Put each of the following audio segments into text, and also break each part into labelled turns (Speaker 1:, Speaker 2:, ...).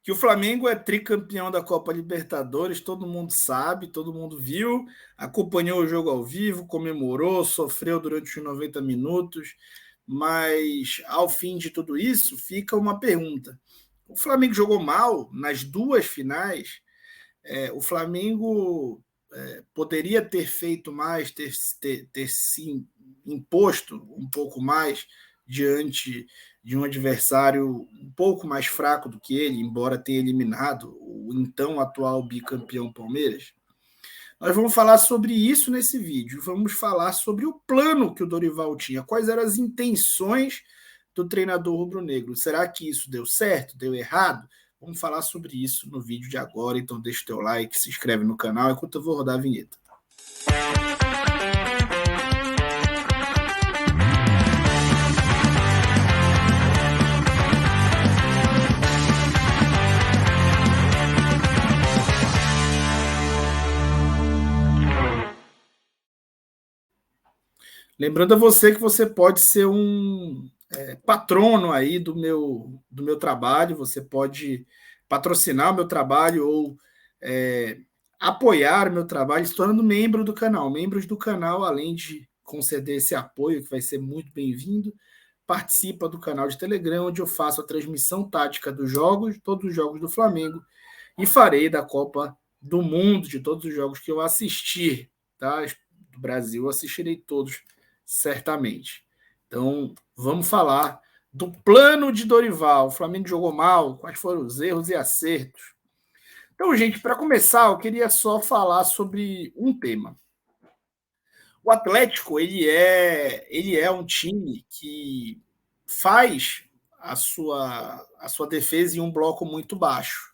Speaker 1: que o Flamengo é tricampeão da Copa Libertadores, todo mundo sabe, todo mundo viu, acompanhou o jogo ao vivo, comemorou, sofreu durante os 90 minutos, mas ao fim de tudo isso, fica uma pergunta. O Flamengo jogou mal nas duas finais, o Flamengo poderia ter feito mais, ter se imposto um pouco mais diante de um adversário um pouco mais fraco do que ele, embora tenha eliminado o então atual bicampeão Palmeiras. Nós vamos falar sobre isso nesse vídeo. Vamos falar sobre o plano que o Dorival tinha, quais eram as intenções do treinador rubro-negro. Será que isso deu certo? Deu errado? Vamos falar sobre isso no vídeo de agora, então deixa o teu like, se inscreve no canal enquanto eu vou rodar a vinheta. Lembrando a você que você pode ser um patrono aí do meu trabalho, você pode patrocinar o meu trabalho ou apoiar o meu trabalho se tornando membro do canal. Membros do canal, além de conceder esse apoio, que vai ser muito bem-vindo, participa do canal de Telegram, onde eu faço a transmissão tática dos jogos, todos os jogos do Flamengo, e farei da Copa do Mundo, de todos os jogos que eu assistir, tá? Do Brasil, eu assistirei todos certamente. Então, vamos falar do plano de Dorival. O Flamengo jogou mal, quais foram os erros e acertos. Então, gente, para começar, eu queria só falar sobre um tema. O Atlético, ele é um time que faz a sua defesa em um bloco muito baixo.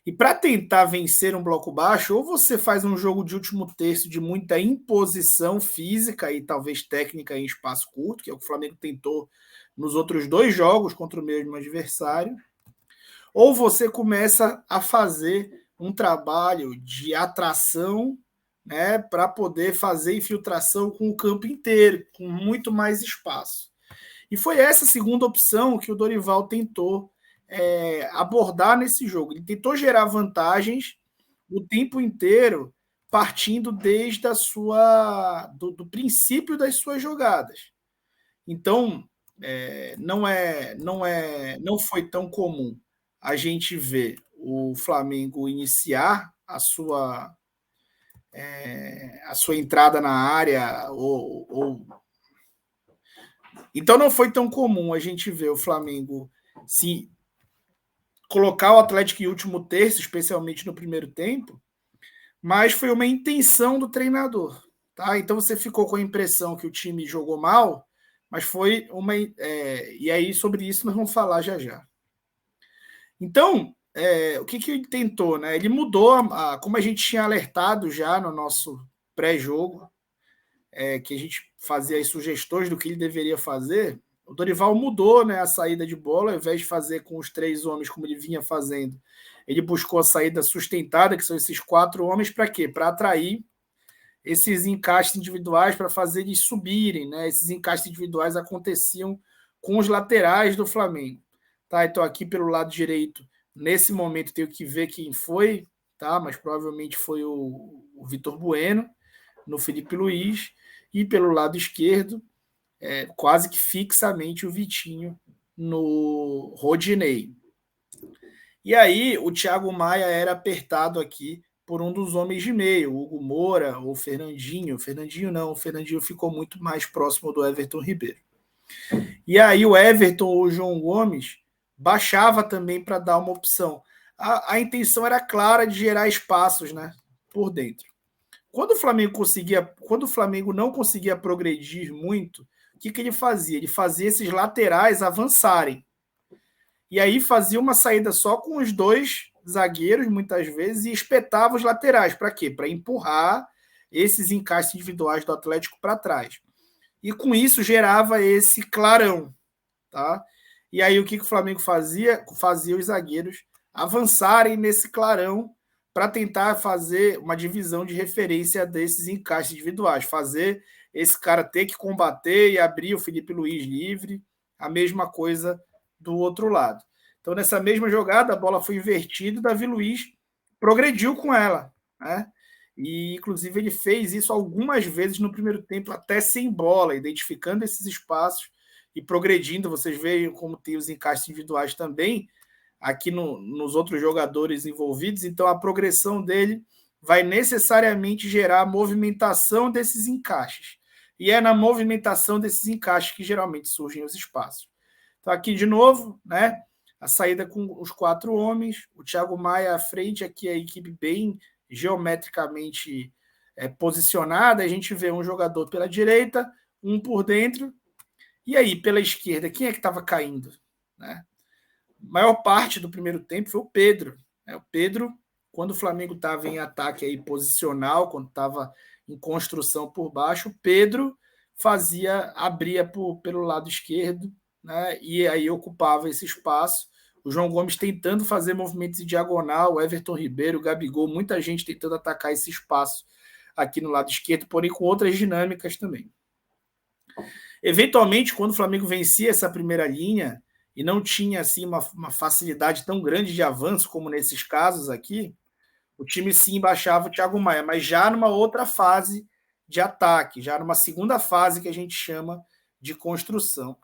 Speaker 1: E para tentar vencer um bloco baixo, ou você faz um jogo de último terço de muita imposição física e talvez técnica em espaço curto, que é o que o Flamengo tentou nos outros dois jogos contra o mesmo adversário, ou você começa a fazer um trabalho de atração, né, para poder fazer infiltração com o campo inteiro, com muito mais espaço. E foi essa segunda opção que o Dorival tentou abordar nesse jogo. Ele tentou gerar vantagens o tempo inteiro, partindo desde do princípio das suas jogadas. Então, não foi tão comum a gente ver o Flamengo iniciar a sua entrada na área então não foi tão comum a gente ver o Flamengo se colocar o Atlético em último terço, especialmente no primeiro tempo, mas foi uma intenção do treinador. Tá? Então você ficou com a impressão que o time jogou mal, mas foi uma. E aí, sobre isso, nós vamos falar já já. Então, o que ele tentou? Né? Ele mudou, como a gente tinha alertado já no nosso pré-jogo, que a gente fazia as sugestões do que ele deveria fazer. O Dorival mudou, né, a saída de bola, ao invés de fazer com os três homens como ele vinha fazendo. Ele buscou a saída sustentada, que são esses quatro homens, para quê? Para atrair esses encaixes individuais, para fazer eles subirem. Né? Esses encaixes individuais aconteciam com os laterais do Flamengo. Tá? Então, aqui pelo lado direito, nesse momento, tenho que ver quem foi, tá? Mas provavelmente foi o Vitor Bueno, no Felipe Luiz, e pelo lado esquerdo, quase que fixamente o Vitinho no Rodinei. E aí o Thiago Maia era apertado aqui por um dos homens de meio, o Hugo Moura ou Fernandinho. Fernandinho não, o Fernandinho ficou muito mais próximo do Everton Ribeiro. E aí o Everton ou o João Gomes baixava também para dar uma opção. A intenção era clara de gerar espaços, né, por dentro. Quando o Flamengo não conseguia progredir muito, o que ele fazia? Ele fazia esses laterais avançarem. E aí fazia uma saída só com os dois zagueiros, muitas vezes, e espetava os laterais. Para quê? Para empurrar esses encaixes individuais do Atlético para trás. E com isso gerava esse clarão. Tá? E aí o que o Flamengo fazia? Fazia os zagueiros avançarem nesse clarão para tentar fazer uma divisão de referência desses encaixes individuais, fazer esse cara ter que combater e abrir o Felipe Luiz livre, a mesma coisa do outro lado. Então, nessa mesma jogada, a bola foi invertida e o Davi Luiz progrediu com ela, né? E, inclusive, ele fez isso algumas vezes no primeiro tempo, até sem bola, identificando esses espaços e progredindo. Vocês veem como tem os encaixes individuais também aqui nos outros jogadores envolvidos. Então, a progressão dele vai necessariamente gerar a movimentação desses encaixes. E é na movimentação desses encaixes que geralmente surgem os espaços. Então, aqui de novo, né? A saída com os 4 homens, o Thiago Maia à frente, aqui a equipe bem geometricamente posicionada. A gente vê um jogador pela direita, um por dentro, e aí pela esquerda, quem é que estava caindo? Né? A maior parte do primeiro tempo foi o Pedro. Né? O Pedro, quando o Flamengo estava em ataque aí posicional, quando estava em construção por baixo, o Pedro abria pelo lado esquerdo, né? E aí ocupava esse espaço. O João Gomes tentando fazer movimentos em diagonal, o Everton Ribeiro, o Gabigol, muita gente tentando atacar esse espaço aqui no lado esquerdo, porém com outras dinâmicas também. Eventualmente, quando o Flamengo vencia essa primeira linha e não tinha assim uma facilidade tão grande de avanço como nesses casos aqui, o time sim baixava o Thiago Maia, mas já numa outra fase de ataque, já numa segunda fase que a gente chama de construção.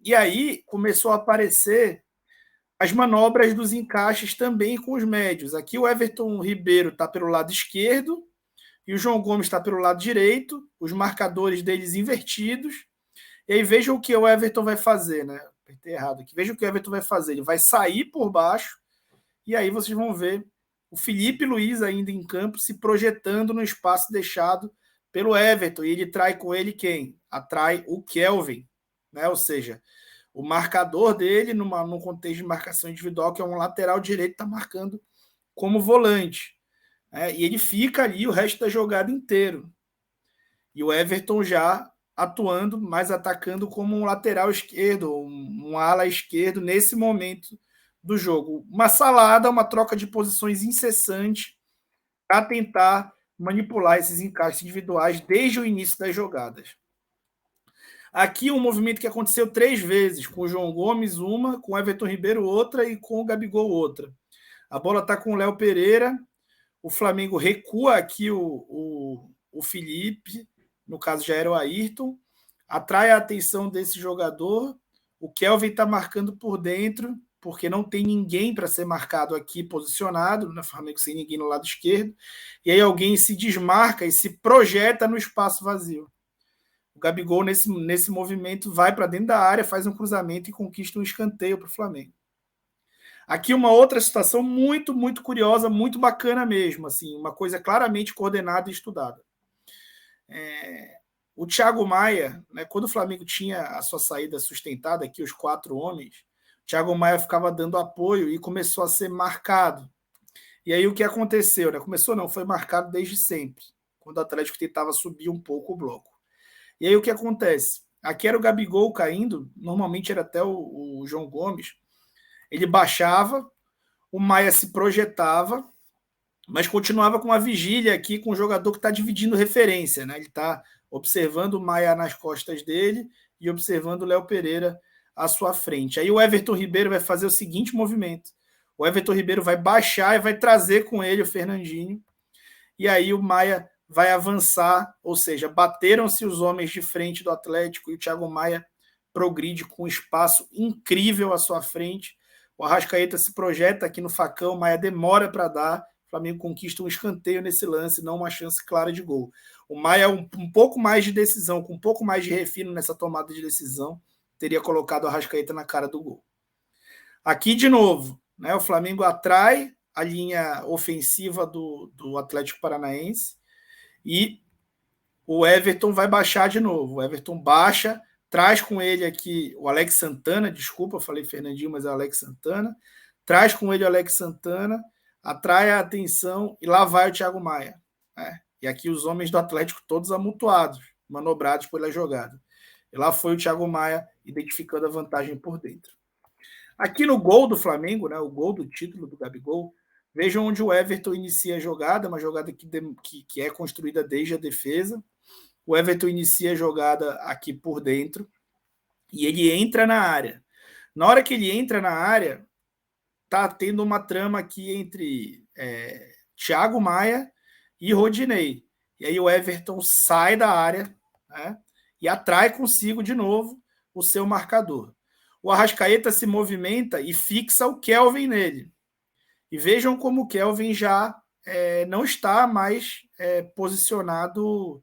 Speaker 1: E aí começou a aparecer as manobras dos encaixes também com os médios. Aqui o Everton Ribeiro está pelo lado esquerdo e o João Gomes está pelo lado direito, os marcadores deles invertidos. E aí veja o que o Everton vai fazer, né? Apertei errado aqui. Veja o que o Everton vai fazer. Ele vai sair por baixo e aí vocês vão ver o Felipe Luiz ainda em campo se projetando no espaço deixado pelo Everton. E ele trai com ele quem? Atrai o Kelvin, né? Ou seja, o marcador dele, num contexto de marcação individual, que é um lateral direito, está marcando como volante. E ele fica ali o resto da jogada inteiro. E o Everton já atuando, mais atacando como um lateral esquerdo, um ala esquerdo nesse momento do jogo. Uma salada, uma troca de posições incessante para tentar manipular esses encaixes individuais desde o início das jogadas. Aqui um movimento que aconteceu 3 vezes, com o João Gomes uma, com o Everton Ribeiro outra e com o Gabigol outra. A bola está com o Léo Pereira, o Flamengo recua aqui o Felipe, no caso já era o Ayrton, atrai a atenção desse jogador, o Kelvin está marcando por dentro, porque não tem ninguém para ser marcado aqui posicionado, no Flamengo sem ninguém no lado esquerdo, e aí alguém se desmarca e se projeta no espaço vazio. O Gabigol, nesse movimento, vai para dentro da área, faz um cruzamento e conquista um escanteio para o Flamengo. Aqui uma outra situação muito, muito curiosa, muito bacana mesmo, assim, uma coisa claramente coordenada e estudada. O Thiago Maia, né, quando o Flamengo tinha a sua saída sustentada, aqui os 4 homens, o Thiago Maia ficava dando apoio e começou a ser marcado. E aí o que aconteceu? Né? Começou não, foi marcado desde sempre, quando o Atlético tentava subir um pouco o bloco. E aí o que acontece? Aqui era o Gabigol caindo, normalmente era até o João Gomes, ele baixava, o Maia se projetava, mas continuava com uma vigília aqui com o jogador que está dividindo referência. Né? Ele está observando o Maia nas costas dele e observando o Léo Pereira à sua frente. Aí o Everton Ribeiro vai fazer o seguinte movimento. O Everton Ribeiro vai baixar e vai trazer com ele o Fernandinho. E aí o Maia vai avançar, ou seja, bateram-se os homens de frente do Atlético e o Thiago Maia progride com um espaço incrível à sua frente. O Arrascaeta se projeta aqui no facão, o Maia demora para dar, o Flamengo conquista um escanteio nesse lance, não uma chance clara de gol. O Maia, um pouco mais de decisão, com um pouco mais de refino nessa tomada de decisão, teria colocado o Arrascaeta na cara do gol. Aqui, de novo, né, o Flamengo atrai a linha ofensiva do Atlético Paranaense e o Everton vai baixar de novo. O Everton baixa, traz com ele aqui o Alex Santana, desculpa, eu falei Fernandinho, mas é o Alex Santana, traz com ele o Alex Santana, atrai a atenção e lá vai o Thiago Maia. Né? E aqui os homens do Atlético todos amontoados, manobrados pela jogada. E lá foi o Thiago Maia identificando a vantagem por dentro. Aqui no gol do Flamengo, né, o gol do título do Gabigol, vejam onde o Everton inicia a jogada, uma jogada que é construída desde a defesa. O Everton inicia a jogada aqui por dentro e ele entra na área. Na hora que ele entra na área, tá tendo uma trama aqui entre Thiago Maia e Rodinei. E aí o Everton sai da área, né, e atrai consigo de novo o seu marcador. O Arrascaeta se movimenta e fixa o Kelvin nele. E vejam como o Kelvin já não está mais posicionado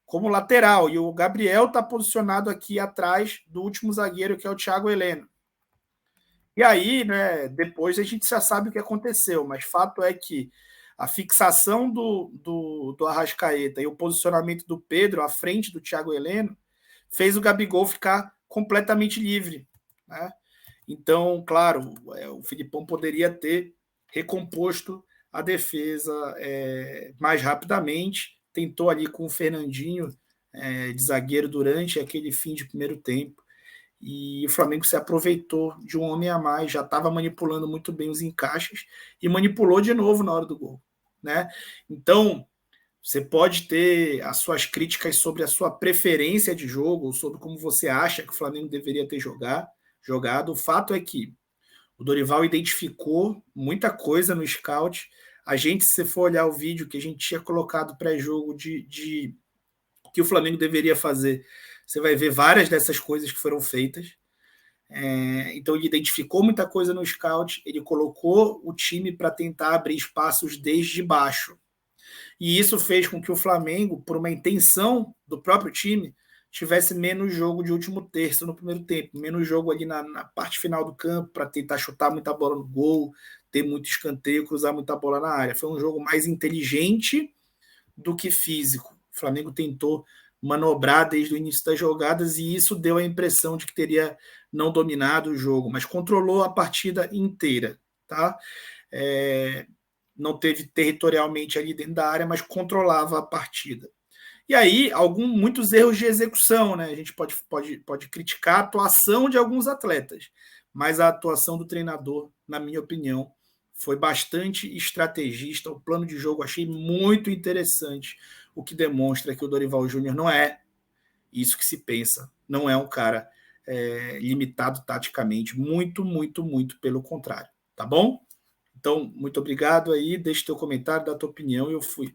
Speaker 1: como lateral. E o Gabriel está posicionado aqui atrás do último zagueiro, que é o Thiago Heleno. E aí, né, depois a gente já sabe o que aconteceu, mas fato é que a fixação do Arrascaeta e o posicionamento do Pedro à frente do Thiago Heleno fez o Gabigol ficar completamente livre, né? Então, claro, o Filipão poderia ter recomposto a defesa mais rapidamente, tentou ali com o Fernandinho de zagueiro durante aquele fim de primeiro tempo, e o Flamengo se aproveitou de um homem a mais, já estava manipulando muito bem os encaixes e manipulou de novo na hora do gol, né? Então, você pode ter as suas críticas sobre a sua preferência de jogo, sobre como você acha que o Flamengo deveria ter jogado. O fato é que o Dorival identificou muita coisa no scout. A gente, se for olhar o vídeo que a gente tinha colocado pré-jogo de que o Flamengo deveria fazer, você vai ver várias dessas coisas que foram feitas. Então ele identificou muita coisa no scout, ele colocou o time para tentar abrir espaços desde baixo. E isso fez com que o Flamengo, por uma intenção do próprio time, tivesse menos jogo de último terço no primeiro tempo, menos jogo ali na parte final do campo para tentar chutar muita bola no gol, ter muito escanteio, cruzar muita bola na área. Foi um jogo mais inteligente do que físico. O Flamengo tentou manobrar desde o início das jogadas e isso deu a impressão de que teria não dominado o jogo, mas controlou a partida inteira, tá? Não teve territorialmente ali dentro da área, mas controlava a partida. E aí, muitos erros de execução, né? A gente pode criticar a atuação de alguns atletas, mas a atuação do treinador, na minha opinião, foi bastante estrategista. O plano de jogo achei muito interessante, o que demonstra que o Dorival Júnior não é isso que se pensa, não é um cara limitado taticamente, muito, muito, muito pelo contrário, tá bom? Então, muito obrigado aí, deixe teu comentário, dá tua opinião e eu fui.